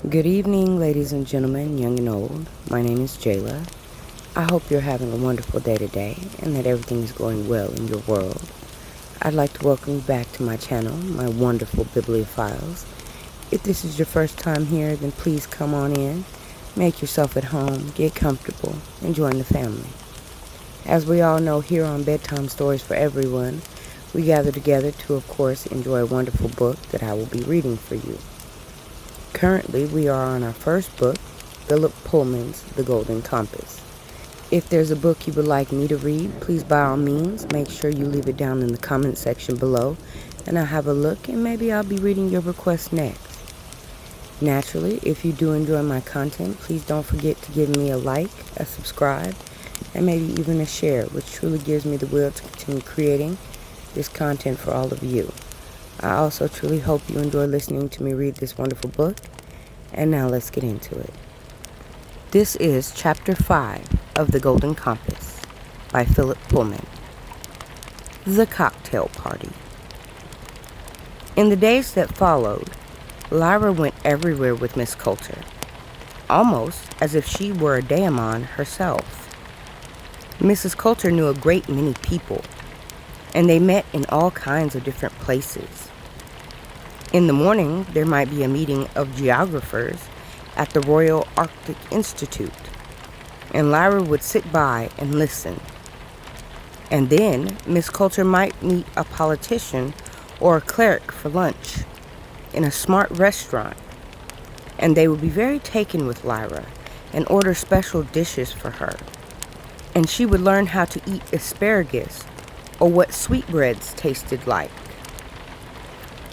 Good evening, ladies and gentlemen, young and old. My name is Jayla. I hope you're having a wonderful day today and that everything is going well in your world. I'd like to welcome you back to my channel, my wonderful bibliophiles. If this is your first time here, then please come on in, make yourself at home, get comfortable, and join the family. As we all know, here on Bedtime Stories for Everyone, we gather together to, of course, enjoy a wonderful book that I will be reading for you. Currently, we are on our first book, Philip Pullman's The Golden Compass. If there's a book you would like me to read, please by all means make sure you leave it down in the comment section below, and I'll have a look and maybe I'll be reading your request next. Naturally, if you do enjoy my content, please don't forget to give me a like, a subscribe, and maybe even a share, which truly gives me the will to continue creating this content for all of you. I also truly hope you enjoy listening to me read this wonderful book, and now let's get into it. This is Chapter 5 of The Golden Compass by Philip Pullman. The Cocktail Party. In the days that followed, Lyra went everywhere with Miss Coulter, almost as if she were a daemon herself. Mrs. Coulter knew a great many people, and they met in all kinds of different places. In the morning, there might be a meeting of geographers at the Royal Arctic Institute, and Lyra would sit by and listen. And then Miss Coulter might meet a politician or a cleric for lunch in a smart restaurant, and they would be very taken with Lyra and order special dishes for her. And she would learn how to eat asparagus or what sweetbreads tasted like.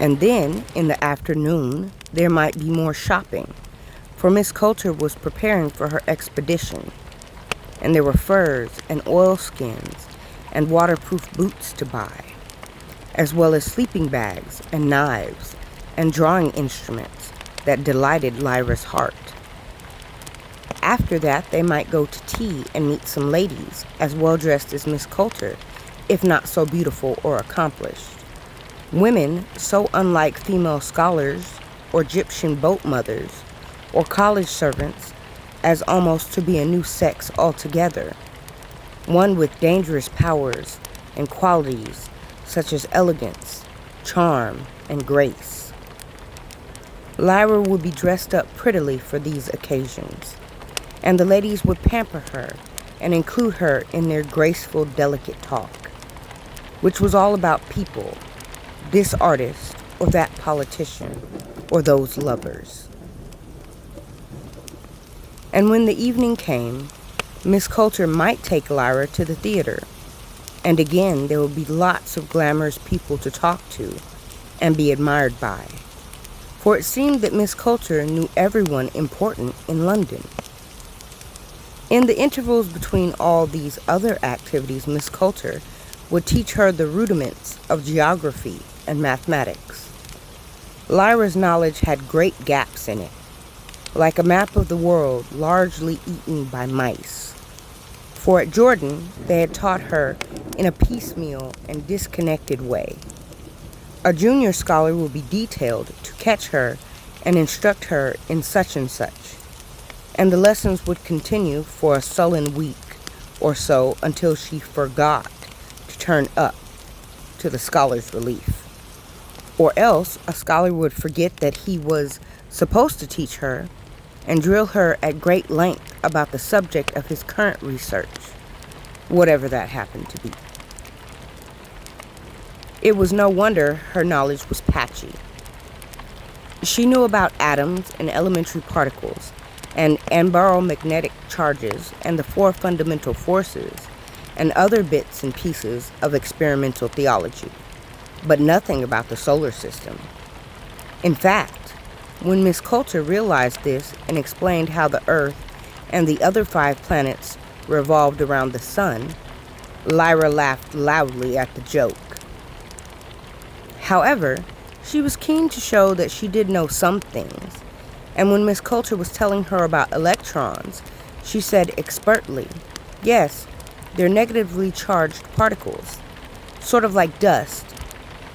And then, in the afternoon, there might be more shopping, for Miss Coulter was preparing for her expedition, and there were furs and oilskins and waterproof boots to buy, as well as sleeping bags and knives and drawing instruments that delighted Lyra's heart. After that, they might go to tea and meet some ladies as well dressed as Miss Coulter, if not so beautiful or accomplished. Women so unlike female scholars or Egyptian boat mothers or college servants as almost to be a new sex altogether, one with dangerous powers and qualities such as elegance, charm, and grace. Lyra would be dressed up prettily for these occasions, and the ladies would pamper her and include her in their graceful, delicate talk, which was all about people, this artist or that politician or those lovers. And when the evening came, Miss Coulter might take Lyra to the theater, and again there would be lots of glamorous people to talk to and be admired by, for it seemed that Miss Coulter knew everyone important in London. In the intervals between all these other activities, Miss Coulter would teach her the rudiments of geography and mathematics. Lyra's knowledge had great gaps in it, like a map of the world largely eaten by mice. For at Jordan, they had taught her in a piecemeal and disconnected way. A junior scholar would be detailed to catch her and instruct her in such and such, and the lessons would continue for a sullen week or so until she forgot to turn up to the scholar's relief. Or else a scholar would forget that he was supposed to teach her and drill her at great length about the subject of his current research, whatever that happened to be. It was no wonder her knowledge was patchy. She knew about atoms and elementary particles and baromagnetic charges and the four fundamental forces and other bits and pieces of experimental theology, but nothing about the solar system. In fact, when Miss Coulter realized this and explained how the Earth and the other 5 planets revolved around the sun, Lyra laughed loudly at the joke. However, she was keen to show that she did know some things, and when Miss Coulter was telling her about electrons, she said expertly, yes, they're negatively charged particles, sort of like dust,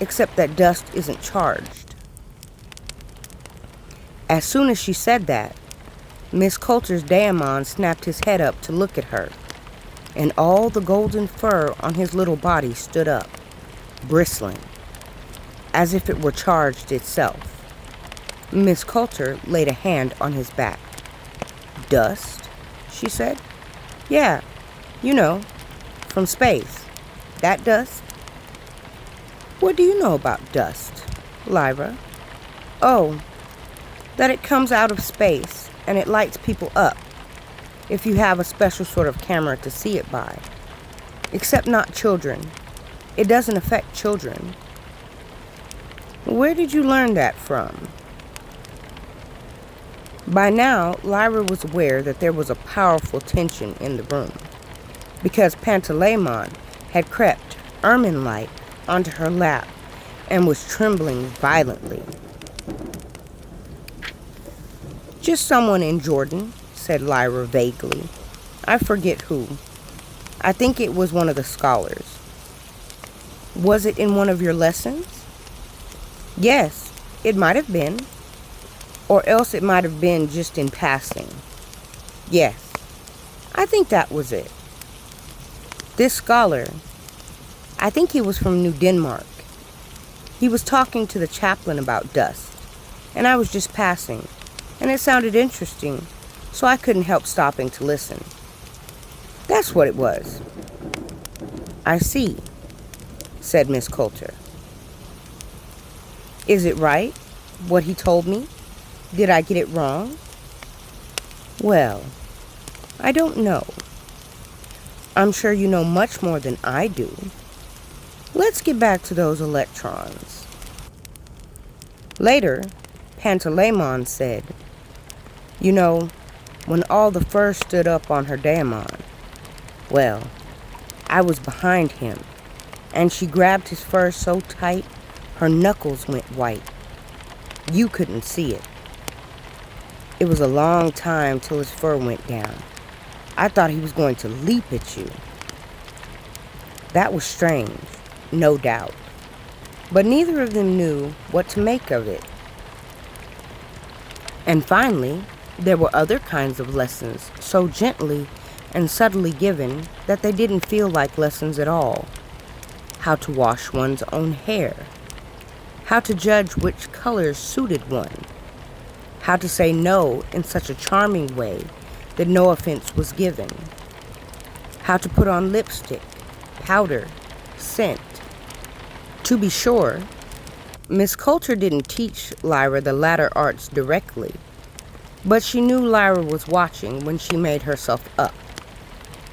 except that dust isn't charged. As soon as she said that, Miss Coulter's daemon snapped his head up to look at her, and all the golden fur on his little body stood up, bristling, as if it were charged itself. Miss Coulter laid a hand on his back. "Dust?" she said. "Yeah, you know, from space. That dust?" "What do you know about dust, Lyra?" "Oh, that it comes out of space and it lights people up if you have a special sort of camera to see it by. Except not children. It doesn't affect children." "Where did you learn that from?" By now, Lyra was aware that there was a powerful tension in the room, because Pantalaimon had crept, ermine-like, onto her lap and was trembling violently. "Just someone in Jordan," said Lyra vaguely. "I forget who. I think it was one of the scholars." "Was it in one of your lessons?" "Yes, it might have been. Or else it might have been just in passing. Yes, I think that was it. This scholar, I think he was from New Denmark. He was talking to the chaplain about dust, and I was just passing, and it sounded interesting, so I couldn't help stopping to listen. That's what it was." "I see," said Miss Coulter. "Is it right, what he told me? Did I get it wrong?" "Well, I don't know. I'm sure you know much more than I do. Let's get back to those electrons." Later, Pantalaimon said, "You know, when all the fur stood up on her daemon, well, I was behind him, and she grabbed his fur so tight her knuckles went white. You couldn't see it. It was a long time till his fur went down. I thought he was going to leap at you. That was strange, no doubt, but neither of them knew what to make of it. And finally, there were other kinds of lessons so gently and subtly given that they didn't feel like lessons at all. How to wash one's own hair. How to judge which colors suited one. How to say no in such a charming way that no offense was given. How to put on lipstick, powder, scent. To be sure, Miss Coulter didn't teach Lyra the latter arts directly, but she knew Lyra was watching when she made herself up,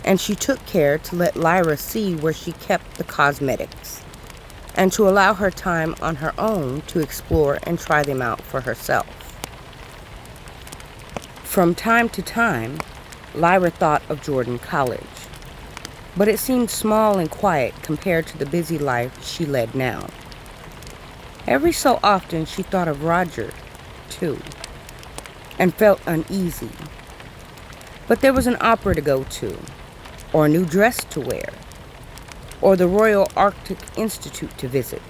and she took care to let Lyra see where she kept the cosmetics, and to allow her time on her own to explore and try them out for herself. From time to time, Lyra thought of Jordan College, but it seemed small and quiet compared to the busy life she led now. Every so often she thought of Roger, too, and felt uneasy. But there was an opera to go to, or a new dress to wear, or the Royal Arctic Institute to visit,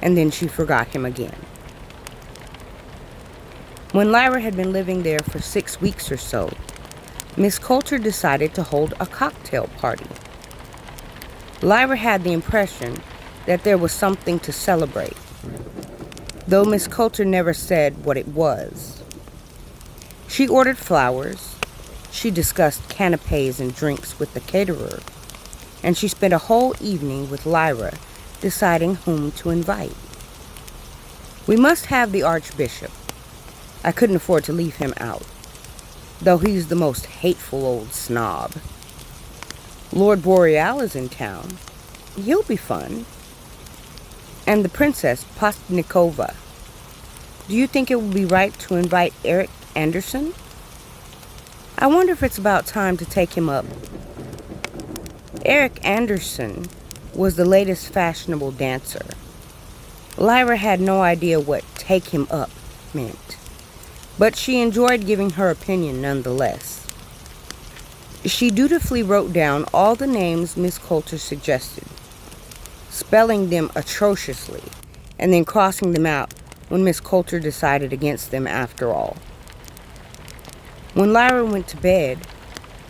and then she forgot him again. When Lyra had been living there for 6 weeks or so, Miss Coulter decided to hold a cocktail party. Lyra had the impression that there was something to celebrate, though Miss Coulter never said what it was. She ordered flowers, she discussed canapes and drinks with the caterer, and she spent a whole evening with Lyra deciding whom to invite. "We must have the Archbishop. I couldn't afford to leave him out, though he's the most hateful old snob. Lord Boreal is in town. He'll be fun. And the Princess Postnikova. Do you think it would be right to invite Eric Anderson? I wonder if it's about time to take him up." Eric Anderson was the latest fashionable dancer. Lyra had no idea what "take him up" meant, but she enjoyed giving her opinion nonetheless. She dutifully wrote down all the names Miss Coulter suggested, spelling them atrociously, and then crossing them out when Miss Coulter decided against them after all. When Lyra went to bed,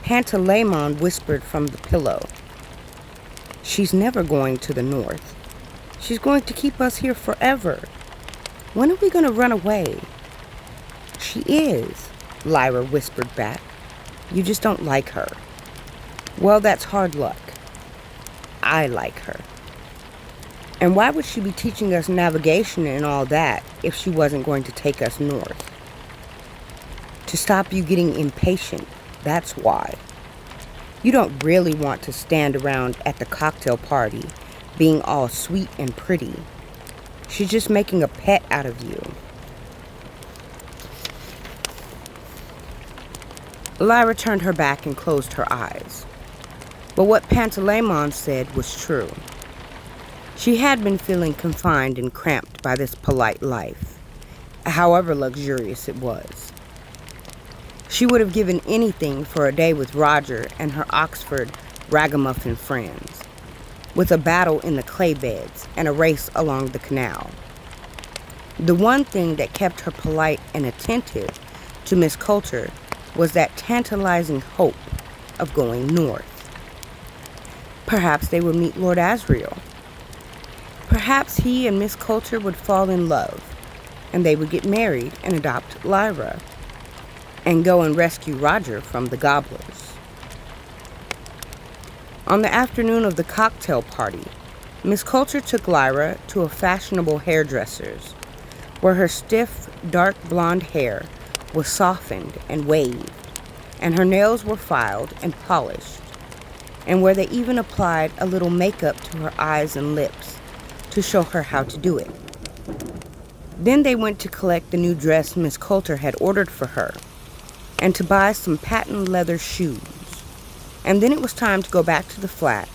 Pantalaimon whispered from the pillow, "She's never going to the north. She's going to keep us here forever. When are we going to run away?" "She is," Lyra whispered back. "You just don't like her." "Well, that's hard luck. I like her. And why would she be teaching us navigation and all that if she wasn't going to take us north?" "To stop you getting impatient, that's why. You don't really want to stand around at the cocktail party being all sweet and pretty. She's just making a pet out of you." Lyra turned her back and closed her eyes. But what Pantalaimon said was true. She had been feeling confined and cramped by this polite life, however luxurious it was. She would have given anything for a day with Roger and her Oxford ragamuffin friends, with a battle in the clay beds and a race along the canal. The one thing that kept her polite and attentive to Miss Coulter was that tantalizing hope of going north. Perhaps they would meet Lord Asriel. Perhaps he and Miss Coulter would fall in love, and they would get married and adopt Lyra, and go and rescue Roger from the gobblers. On the afternoon of the cocktail party, Miss Coulter took Lyra to a fashionable hairdresser's, where her stiff, dark blonde hair was softened and waved, and her nails were filed and polished, and where they even applied a little makeup to her eyes and lips to show her how to do it. Then they went to collect the new dress Miss Coulter had ordered for her, and to buy some patent leather shoes. And then it was time to go back to the flat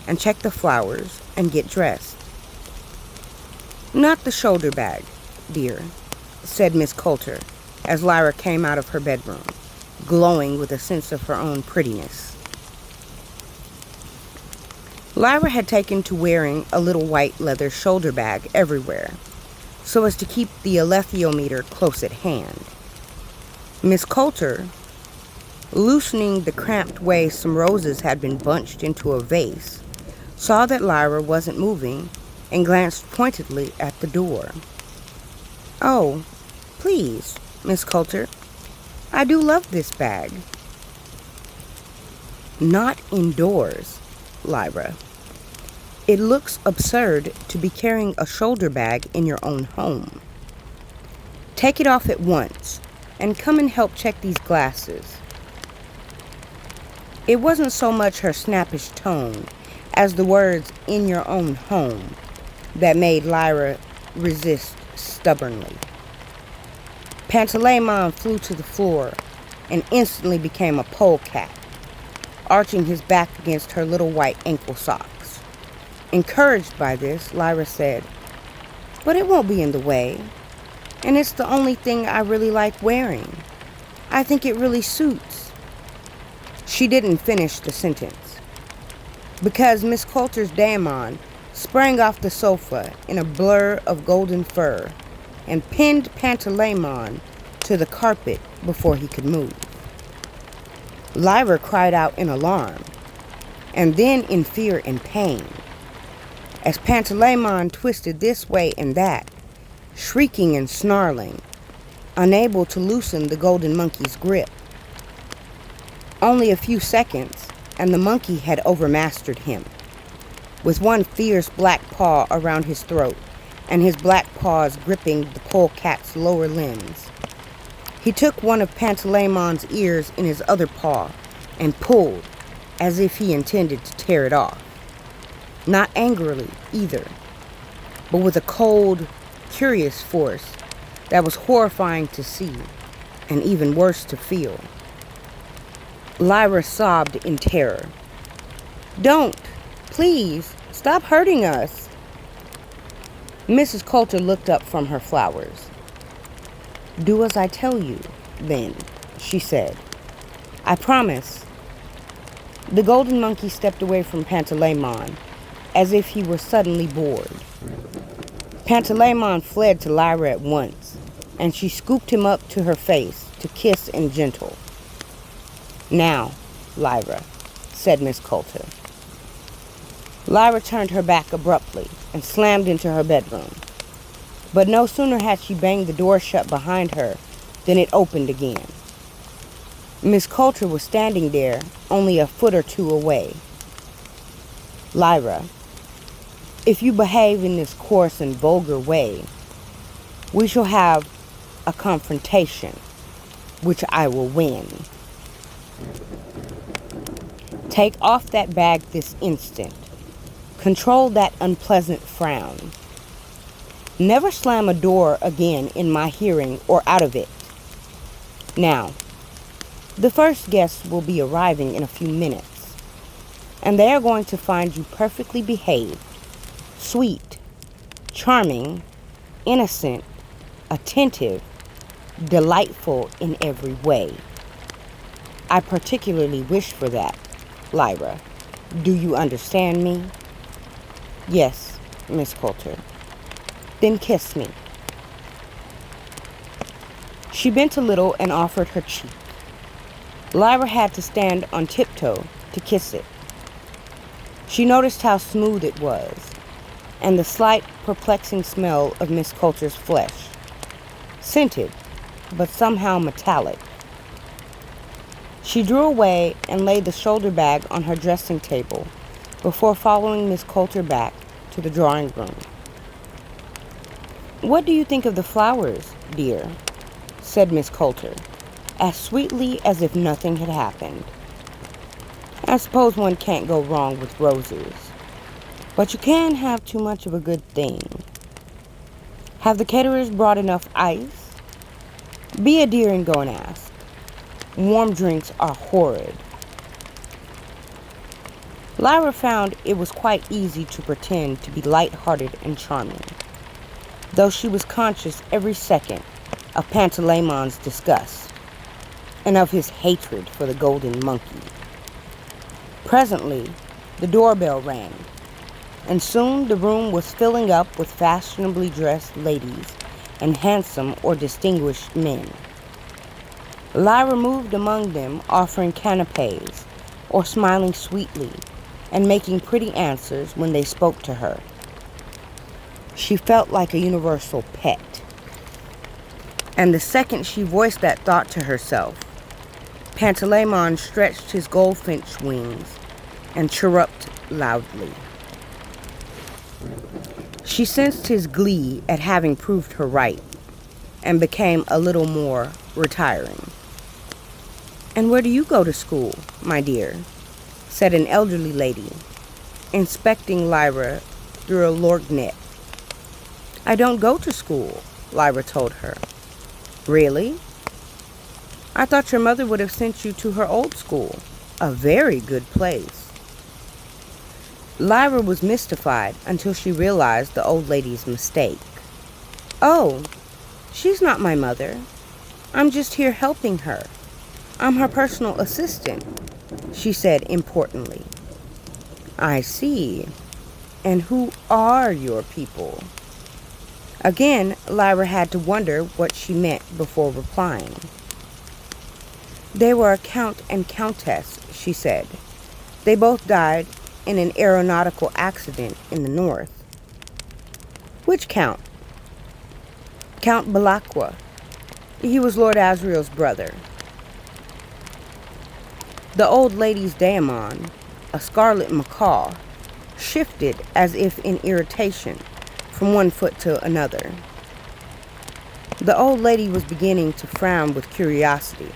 and check the flowers and get dressed. "Not the shoulder bag, dear," said Miss Coulter as Lyra came out of her bedroom, glowing with a sense of her own prettiness. Lyra had taken to wearing a little white leather shoulder bag everywhere, so as to keep the alethiometer close at hand. Miss Coulter, loosening the cramped way some roses had been bunched into a vase, saw that Lyra wasn't moving and glanced pointedly at the door. "Oh, please, Miss Coulter, I do love this bag." "Not indoors, Lyra. It looks absurd to be carrying a shoulder bag in your own home. Take it off at once and come and help check these glasses." It wasn't so much her snappish tone as the words "in your own home" that made Lyra resist stubbornly. Pantalaimon flew to the floor and instantly became a polecat, arching his back against her little white ankle socks. Encouraged by this, Lyra said, "But it won't be in the way, and it's the only thing I really like wearing. I think it really suits." She didn't finish the sentence, because Miss Coulter's daemon sprang off the sofa in a blur of golden fur and pinned Pantalaimon to the carpet before he could move. Lyra cried out in alarm, and then in fear and pain, as Pantalaimon twisted this way and that, shrieking and snarling, unable to loosen the golden monkey's grip. Only a few seconds, and the monkey had overmastered him, with one fierce black paw around his throat and his black paws gripping the polecat's lower limbs. He took one of Pantalaimon's ears in his other paw and pulled, as if he intended to tear it off. Not angrily, either, but with a cold, curious force that was horrifying to see and even worse to feel. Lyra sobbed in terror. "Don't! Please! Stop hurting us!" Mrs. Coulter looked up from her flowers. "Do as I tell you, then," she said. "I promise." The golden monkey stepped away from Pantalaimon, as if he were suddenly bored. Pantalaimon fled to Lyra at once, and she scooped him up to her face to kiss and gentle. "Now, Lyra," said Miss Coulter. Lyra turned her back abruptly and slammed into her bedroom. But no sooner had she banged the door shut behind her than it opened again. Miss Coulter was standing there, only a foot or two away. "Lyra, if you behave in this coarse and vulgar way, we shall have a confrontation, which I will win. Take off that bag this instant. Control that unpleasant frown. Never slam a door again in my hearing or out of it. Now, the first guests will be arriving in a few minutes, and they are going to find you perfectly behaved, sweet, charming, innocent, attentive, delightful in every way. I particularly wish for that, Lyra. Do you understand me?" "Yes, Miss Coulter." "Then kiss me." She bent a little and offered her cheek. Lyra had to stand on tiptoe to kiss it. She noticed how smooth it was, and the slight, perplexing smell of Miss Coulter's flesh, scented, but somehow metallic. She drew away and laid the shoulder bag on her dressing table before following Miss Coulter back to the drawing room. "What do you think of the flowers, dear?" said Miss Coulter, as sweetly as if nothing had happened. "I suppose one can't go wrong with roses, but you can't have too much of a good thing. Have the caterers brought enough ice? Be a dear and go and ask. Warm drinks are horrid." Lyra found it was quite easy to pretend to be light-hearted and charming, though she was conscious every second of Pantalaimon's disgust and of his hatred for the golden monkey. Presently, the doorbell rang, and soon the room was filling up with fashionably dressed ladies and handsome or distinguished men. Lyra moved among them, offering canapes or smiling sweetly and making pretty answers when they spoke to her. She felt like a universal pet. And the second she voiced that thought to herself, Pantalaimon stretched his goldfinch wings and chirruped loudly. She sensed his glee at having proved her right and became a little more retiring. "And where do you go to school, my dear?" said an elderly lady, inspecting Lyra through a lorgnette. "I don't go to school," Lyra told her. "Really? I thought your mother would have sent you to her old school, a very good place." Lyra was mystified until she realized the old lady's mistake. "Oh, she's not my mother. I'm just here helping her. I'm her personal assistant," she said importantly. "I see. And who are your people?" Again, Lyra had to wonder what she meant before replying. "They were a count and countess," she said. "They both died in an aeronautical accident in the north." "Which count?" "Count Belacqua. He was Lord Asriel's brother." The old lady's daemon, a scarlet macaw, shifted as if in irritation from one foot to another. The old lady was beginning to frown with curiosity,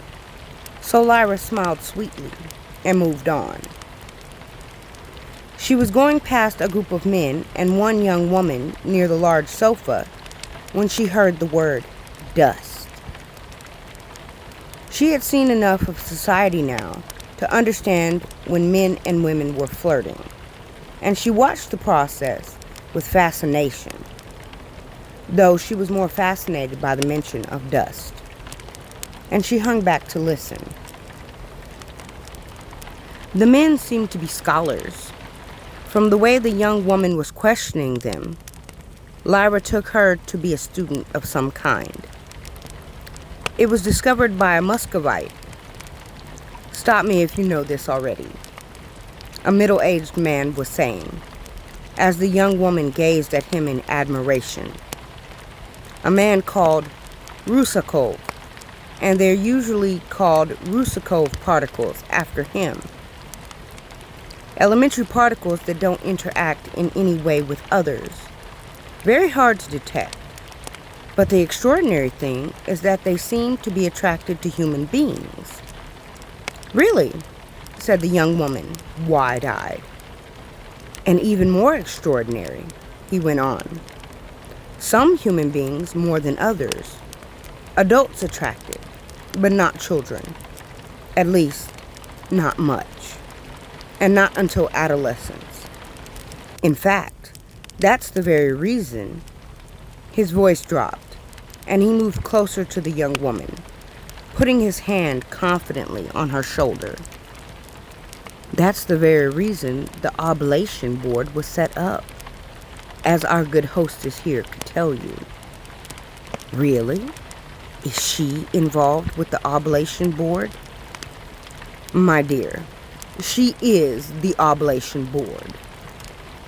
so Lyra smiled sweetly and moved on. She was going past a group of men and one young woman near the large sofa when she heard the word dust. She had seen enough of society now to understand when men and women were flirting, and she watched the process with fascination, though she was more fascinated by the mention of dust, and she hung back to listen. The men seemed to be scholars. From the way the young woman was questioning them, Lyra took her to be a student of some kind. It was discovered by a Muscovite. Stop me if you know this already, a middle-aged man was saying, as the young woman gazed at him in admiration. A man called Rusakov, and they're usually called Rusakov particles after him. Elementary particles that don't interact in any way with others. Very hard to detect. But the extraordinary thing is that they seem to be attracted to human beings. Really? Said the young woman, wide-eyed. And even more extraordinary, he went on. Some human beings more than others. Adults attracted, but not children. At least, not much. And not until adolescence. In fact, that's the very reason. His voice dropped, and he moved closer to the young woman, putting his hand confidently on her shoulder. That's the very reason the oblation board was set up, as our good hostess here could tell you. Really? Is she involved with the oblation board? My dear, she is the oblation board.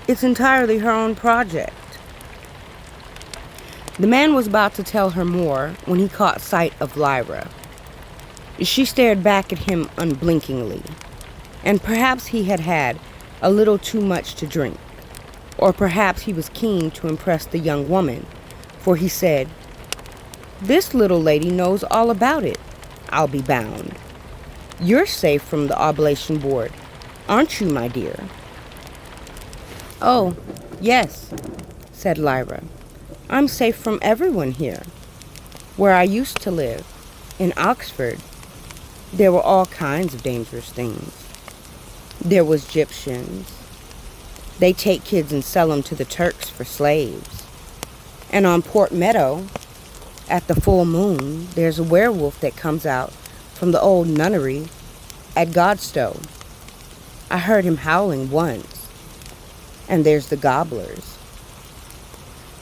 It's entirely her own project. The man was about to tell her more when he caught sight of Lyra. She stared back at him unblinkingly, and perhaps he had had a little too much to drink, or perhaps he was keen to impress the young woman, for he said, "This little lady knows all about it, I'll be bound. You're safe from the oblation board, aren't you, my dear?" "Oh, yes," said Lyra. "I'm safe from everyone here. Where I used to live, in Oxford, there were all kinds of dangerous things. There was Egyptians. They take kids and sell them to the Turks for slaves. And on Port Meadow, at the full moon, there's a werewolf that comes out from the old nunnery at Godstow. I heard him howling once. And there's the gobblers."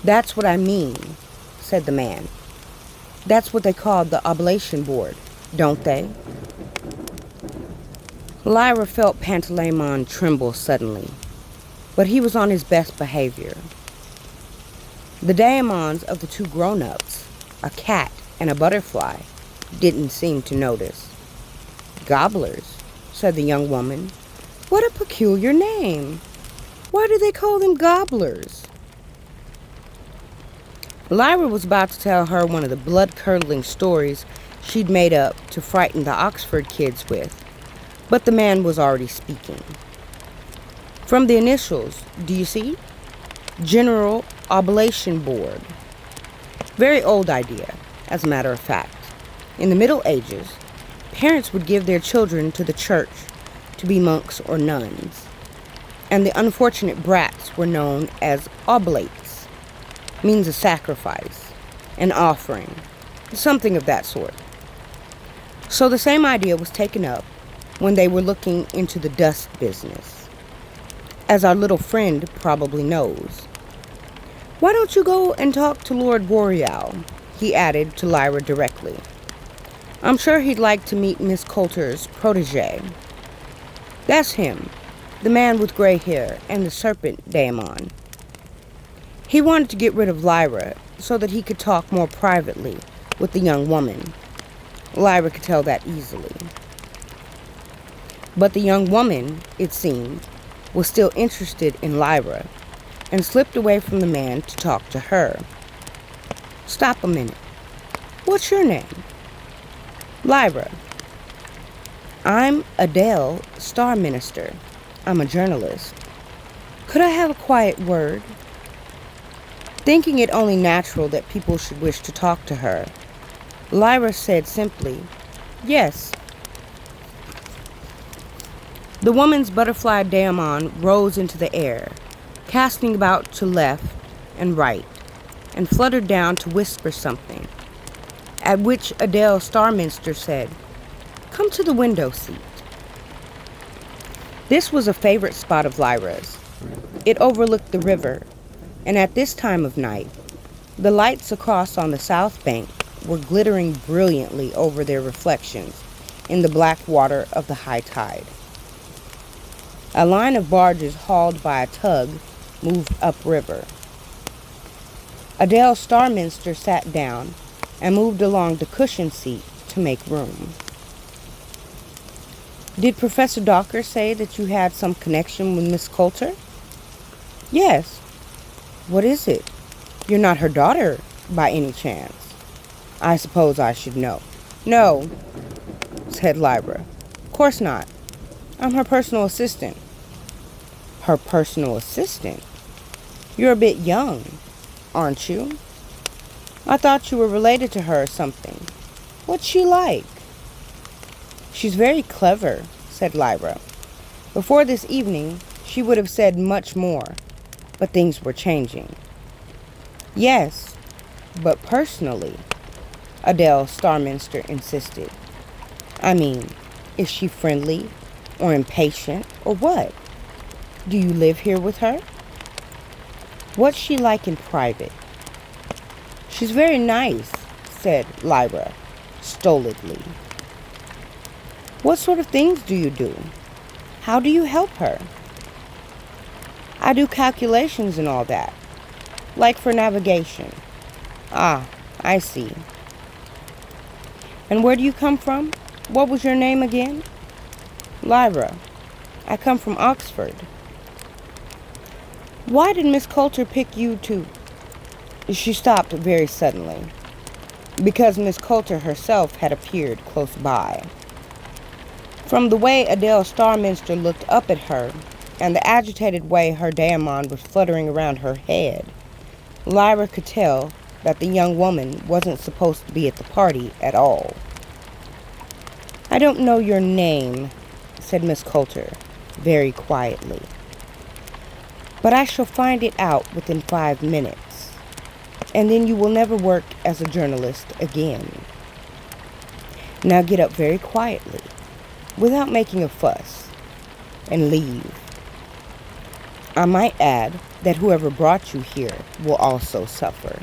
"That's what I mean," said the man. "That's what they call the oblation board, don't they?" Lyra felt Pantalaimon tremble suddenly, but he was on his best behavior. The daemons of the two grown-ups, a cat and a butterfly, didn't seem to notice. "Gobblers," said the young woman. "What a peculiar name. Why do they call them gobblers?" Lyra was about to tell her one of the blood-curdling stories she'd made up to frighten the Oxford kids with, but the man was already speaking. "From the initials, do you see? General Oblation Board. Very old idea, as a matter of fact. In the Middle Ages, parents would give their children to the church to be monks or nuns, and the unfortunate brats were known as oblates, means a sacrifice, an offering, something of that sort. So the same idea was taken up when they were looking into the dust business, as our little friend probably knows. Why don't you go and talk to Lord Boreal?" he added to Lyra directly. "I'm sure he'd like to meet Miss Coulter's protege. That's him, the man with gray hair and the serpent daemon." He wanted to get rid of Lyra so that he could talk more privately with the young woman. Lyra could tell that easily. But the young woman, it seemed, was still interested in Lyra and slipped away from the man to talk to her. "Stop a minute. What's your name?" "Lyra." "I'm Adele Starminster. I'm a journalist. Could I have a quiet word?" Thinking it only natural that people should wish to talk to her, Lyra said simply, "Yes." The woman's butterfly daemon rose into the air, casting about to left and right, and fluttered down to whisper something, at which Adele Starminster said, "Come to the window seat." This was a favorite spot of Lyra's. It overlooked the river, and at this time of night, the lights across on the south bank were glittering brilliantly over their reflections in the black water of the high tide. A line of barges hauled by a tug moved upriver. Adele Starminster sat down and moved along the cushioned seat to make room. "Did Professor Docker say that you had some connection with Miss Coulter?" "Yes." "What is it? You're not her daughter, by any chance?" "I suppose I should know." "No," said Lyra. "Of course not. I'm her personal assistant." "Her personal assistant? You're a bit young, aren't you? I thought you were related to her or something. What's she like?" "She's very clever," said Lyra. Before this evening, she would have said much more, but things were changing. "Yes, but personally," Adele Starminster insisted. "I mean, is she friendly or impatient or what? Do you live here with her?" "What's she like in private?" "She's very nice," said Lyra, stolidly. "What sort of things do you do? How do you help her?" "I do calculations and all that, like for navigation." "Ah, I see. And where do you come from? What was your name again?" "Lyra. I come from Oxford." "Why did Miss Coulter pick you to—" She stopped very suddenly, because Miss Coulter herself had appeared close by. From the way Adele Starminster looked up at her, and the agitated way her diamond was fluttering around her head, Lyra could tell that the young woman wasn't supposed to be at the party at all. "I don't know your name," said Miss Coulter, very quietly. "But I shall find it out within 5 minutes, and then you will never work as a journalist again. Now get up very quietly, without making a fuss, and leave. I might add that whoever brought you here will also suffer."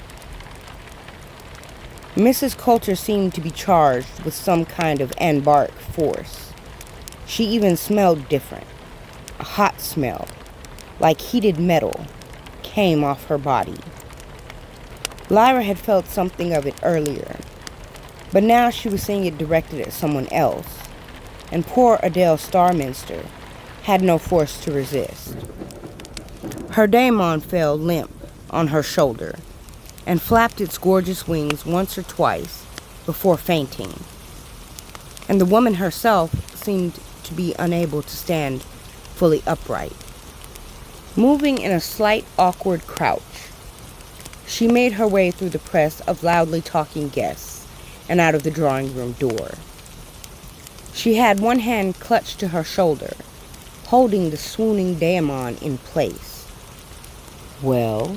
Mrs. Coulter seemed to be charged with some kind of anbaric force. She even smelled different. A hot smell, like heated metal, came off her body. Lyra had felt something of it earlier, but now she was seeing it directed at someone else, and poor Adele Starminster had no force to resist. Her daemon fell limp on her shoulder and flapped its gorgeous wings once or twice before fainting, and the woman herself seemed to be unable to stand fully upright. Moving in a slight awkward crouch, she made her way through the press of loudly talking guests and out of the drawing room door. She had one hand clutched to her shoulder, holding the swooning daemon in place. "Well,"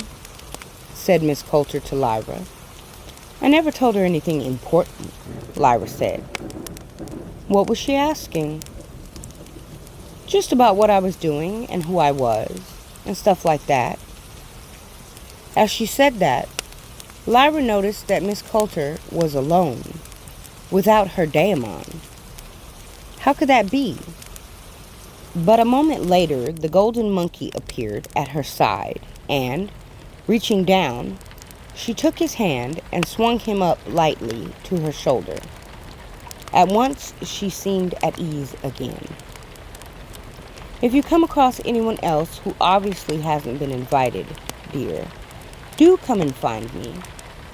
said Miss Coulter to Lyra. "I never told her anything important," Lyra said. "What was she asking?" "Just about what I was doing and who I was, and stuff like that." As she said that, Lyra noticed that Miss Coulter was alone, without her daemon. How could that be? But a moment later, the golden monkey appeared at her side, and, reaching down, she took his hand and swung him up lightly to her shoulder. At once, she seemed at ease again. "If you come across anyone else who obviously hasn't been invited, dear, do come and find me,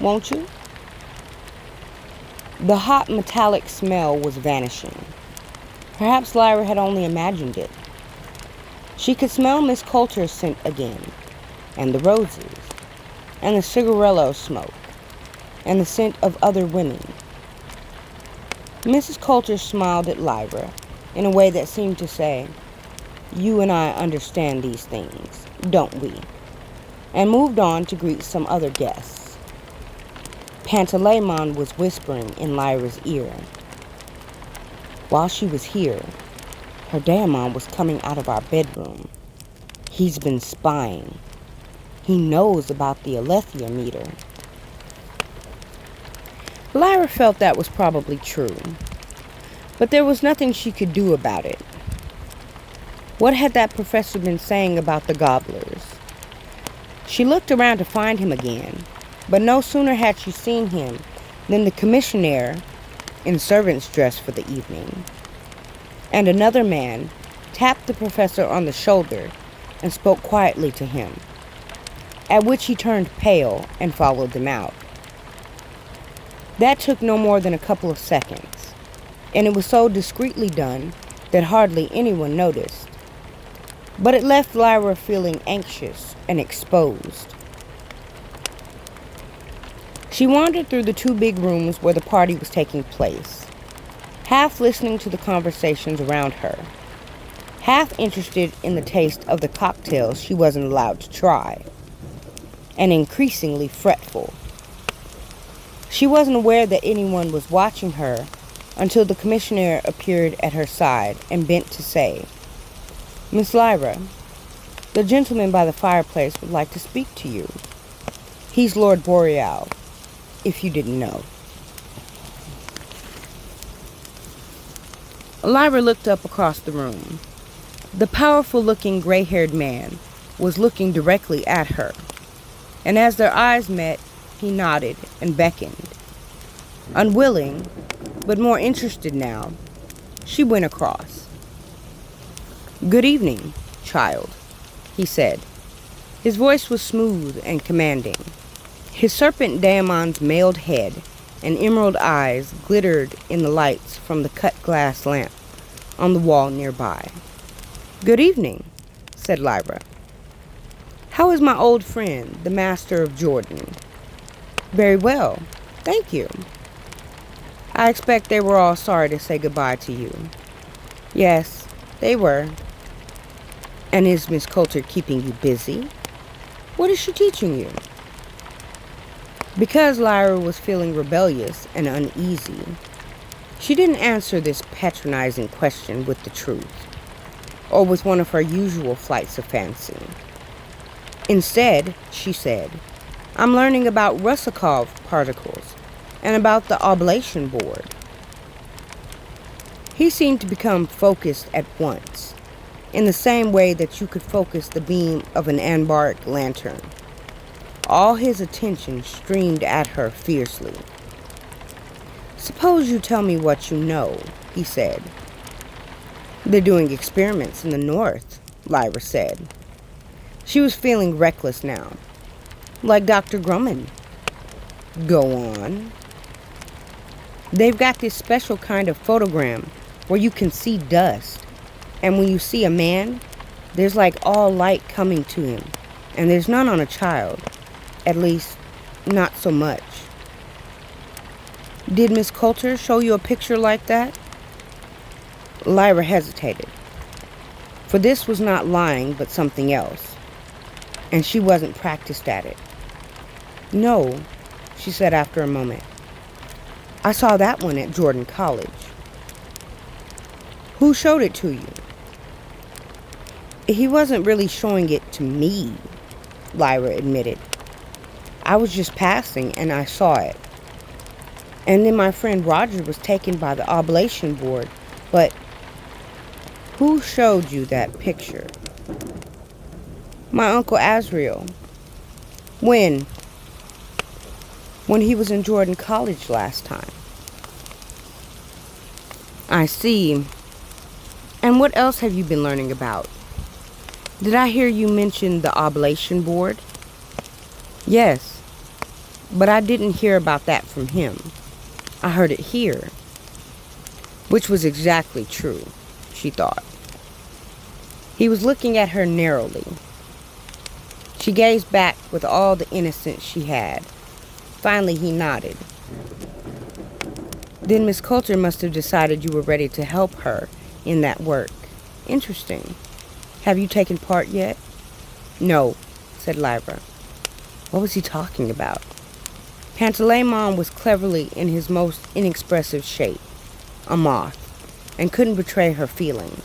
won't you?" The hot metallic smell was vanishing. Perhaps Lyra had only imagined it. She could smell Miss Coulter's scent again, and the roses, and the cigarillo smoke, and the scent of other women. Mrs. Coulter smiled at Lyra in a way that seemed to say, "You and I understand these things, don't we?" and moved on to greet some other guests. Pantalaimon was whispering in Lyra's ear. "While she was here, her daemon was coming out of our bedroom. He's been spying. he knows about the Alethea meter. Lyra felt that was probably true, but there was nothing she could do about it. What had that professor been saying about the gobblers? She looked around to find him again, but no sooner had she seen him than the commissionaire, in servant's dress for the evening, and another man tapped the professor on the shoulder and spoke quietly to him, at which he turned pale and followed them out. That took no more than a couple of seconds, and it was so discreetly done that hardly anyone noticed. But it left Lyra feeling anxious and exposed. She wandered through the two big rooms where the party was taking place, half listening to the conversations around her, half interested in the taste of the cocktails she wasn't allowed to try, and increasingly fretful. She wasn't aware that anyone was watching her until the commissioner appeared at her side and bent to say, "Miss Lyra, the gentleman by the fireplace would like to speak to you. He's Lord Boreal, if you didn't know." Lyra looked up across the room. The powerful-looking gray-haired man was looking directly at her, and as their eyes met, he nodded and beckoned. Unwilling, but more interested now, she went across. "Good evening, child," he said. His voice was smooth and commanding. His serpent daemon's mailed head and emerald eyes glittered in the lights from the cut glass lamp on the wall nearby. "Good evening," said Lyra. "How is my old friend, the Master of Jordan?" "Very well, thank you." "I expect they were all sorry to say goodbye to you." "Yes, they were." "And is Miss Coulter keeping you busy? What is she teaching you?" Because Lyra was feeling rebellious and uneasy, she didn't answer this patronizing question with the truth, or with one of her usual flights of fancy. Instead, she said, "I'm learning about Rusakov particles and about the oblation board." He seemed to become focused at once, in the same way that you could focus the beam of an anbaric lantern. All his attention streamed at her fiercely. "Suppose you tell me what you know," he said. "They're doing experiments in the north," Lyra said. She was feeling reckless now. "Like Dr. Grumman." "Go on." "They've got this special kind of photogram where you can see dust, and when you see a man, there's like all light coming to him, and there's none on a child. At least, not so much." "Did Miss Coulter show you a picture like that?" Lyra hesitated, for this was not lying but something else, and she wasn't practiced at it. "No," she said after a moment. "I saw that one at Jordan College." "Who showed it to you?" "He wasn't really showing it to me," Lyra admitted. "I was just passing and I saw it. And then my friend Roger was taken by the oblation board, but..." "Who showed you that picture?" "My Uncle Azrael." "When?" "When he was in Jordan College last time." "I see. And what else have you been learning about? Did I hear you mention the oblation board?" "Yes, but I didn't hear about that from him. I heard it here." Which was exactly true, she thought. He was looking at her narrowly. She gazed back with all the innocence she had. Finally, he nodded. "Then Miss Coulter must have decided you were ready to help her in that work. Interesting. Have you taken part yet?" "No," said Lyra. What was he talking about? Pantalaimon was cleverly in his most inexpressive shape, a moth, and couldn't betray her feelings.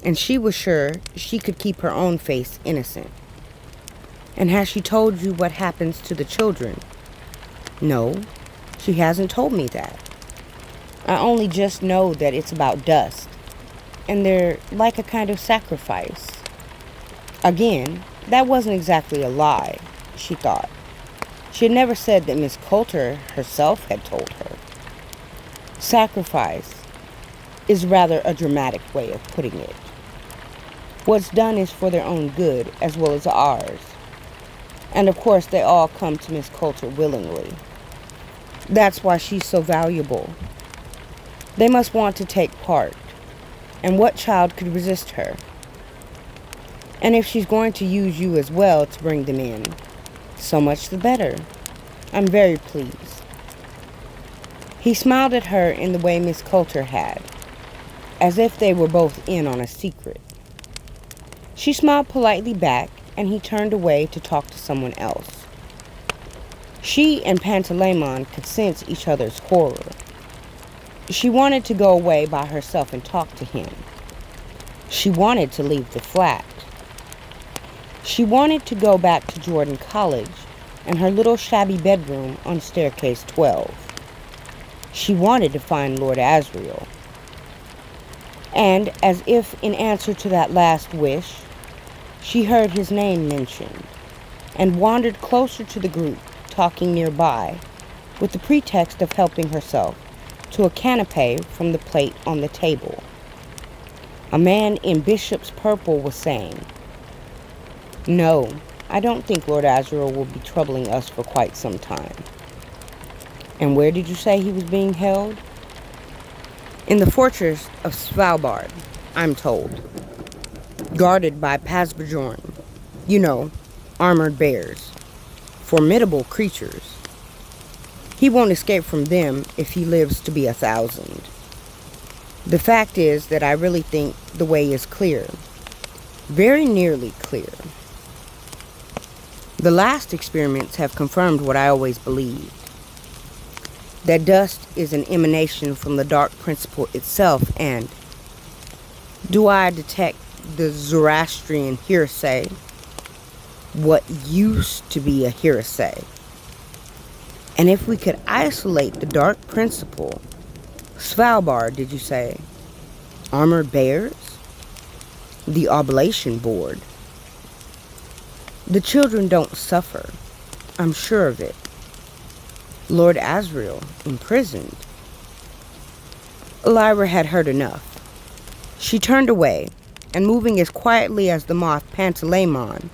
And she was sure she could keep her own face innocent. And has she told you what happens to the children? No, she hasn't told me that. I only just know that it's about dust, and they're like a kind of sacrifice. Again, that wasn't exactly a lie, she thought. She had never said that Miss Coulter herself had told her. Sacrifice is rather a dramatic way of putting it. What's done is for their own good as well as ours. And of course they all come to Miss Coulter willingly. That's why she's so valuable. They must want to take part. And what child could resist her? And if she's going to use you as well to bring them in, so much the better. I'm very pleased. He smiled at her in the way Miss Coulter had, as if they were both in on a secret. She smiled politely back, and he turned away to talk to someone else. She and Pantalaimon could sense each other's horror. She wanted to go away by herself and talk to him. She wanted to leave the flat. She wanted to go back to Jordan College and her little shabby bedroom on staircase 12. She wanted to find Lord Asriel. And, as if in answer to that last wish, she heard his name mentioned and wandered closer to the group talking nearby with the pretext of helping herself to a canapé from the plate on the table. A man in bishop's purple was saying, "No, I don't think Lord Asriel will be troubling us for quite some time." And where did you say he was being held? In the fortress of Svalbard, I'm told. Guarded by Pasbjorn. You know, armored bears. Formidable creatures. He won't escape from them if he lives to be 1,000. The fact is that I really think the way is clear. Very nearly clear. The last experiments have confirmed what I always believed. That dust is an emanation from the dark principle itself, and do I detect the Zoroastrian hearsay? What used to be a hearsay? And if we could isolate the dark principle, Svalbard, did you say? Armored bears? The oblation board. The children don't suffer. I'm sure of it. Lord Asriel imprisoned. Lyra had heard enough. She turned away, and moving as quietly as the moth Pantalaimon,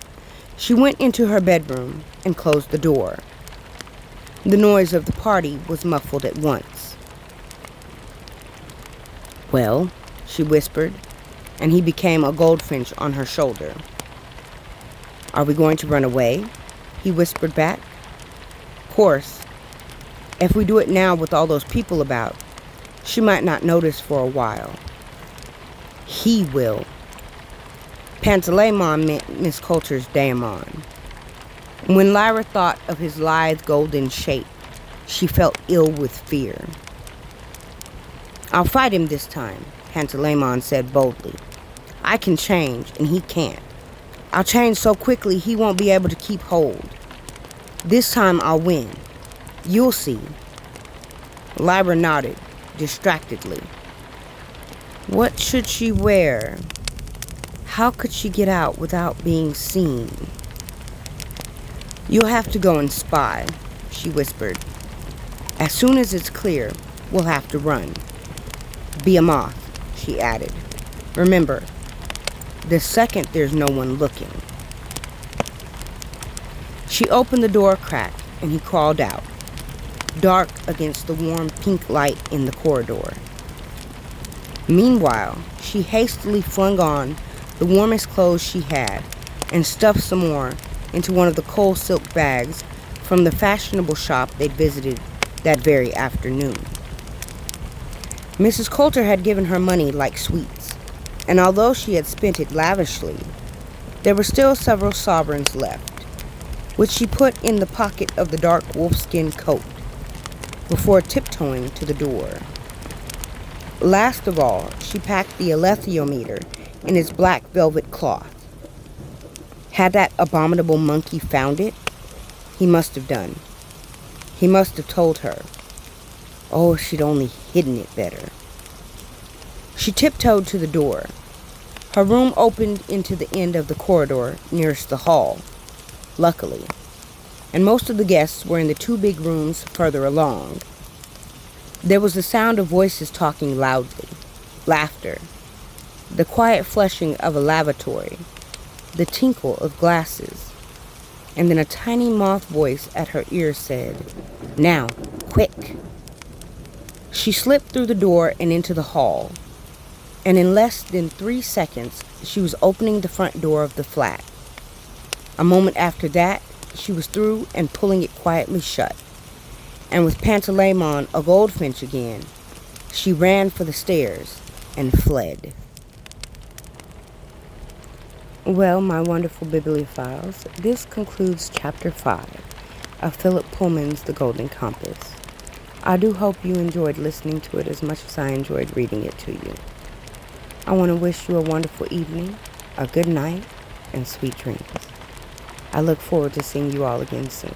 she went into her bedroom and closed the door. The noise of the party was muffled at once. "Well," she whispered, and he became a goldfinch on her shoulder. "Are we going to run away?" he whispered back. "Course. If we do it now with all those people about, she might not notice for a while." "He will." Pantalaimon meant Miss Coulter's daemon. When Lyra thought of his lithe golden shape, she felt ill with fear. "I'll fight him this time," Pantalaimon said boldly. "I can change, and he can't. I'll change so quickly he won't be able to keep hold. This time I'll win. You'll see." Lyra nodded, distractedly. What should she wear? How could she get out without being seen? "You'll have to go and spy," she whispered. "As soon as it's clear, we'll have to run. Be a moth," she added. "Remember, the second there's no one looking." She opened the door a crack, and he crawled out, dark against the warm pink light in the corridor. Meanwhile, she hastily flung on the warmest clothes she had and stuffed some more into one of the coal silk bags from the fashionable shop they'd visited that very afternoon. Mrs. Coulter had given her money like sweets, and although she had spent it lavishly, there were still several sovereigns left, which she put in the pocket of the dark wolfskin coat before tiptoeing to the door. Last of all, she packed the alethiometer in its black velvet cloth. Had that abominable monkey found it? He must have done. He must have told her. Oh, if she'd only hidden it better. She tiptoed to the door. Her room opened into the end of the corridor nearest the hall, luckily, and most of the guests were in the two big rooms further along. There was the sound of voices talking loudly, laughter, the quiet flushing of a lavatory, the tinkle of glasses, and then a tiny moth voice at her ear said, "Now, quick." She slipped through the door and into the hall, and in less than 3 seconds, she was opening the front door of the flat. A moment after that, she was through and pulling it quietly shut, and with Pantalaimon a goldfinch again, she ran for the stairs and fled. Well, my wonderful bibliophiles, this concludes Chapter 5 of Philip Pullman's The Golden Compass. I do hope you enjoyed listening to it as much as I enjoyed reading it to you. I want to wish you a wonderful evening, a good night, and sweet dreams. I look forward to seeing you all again soon.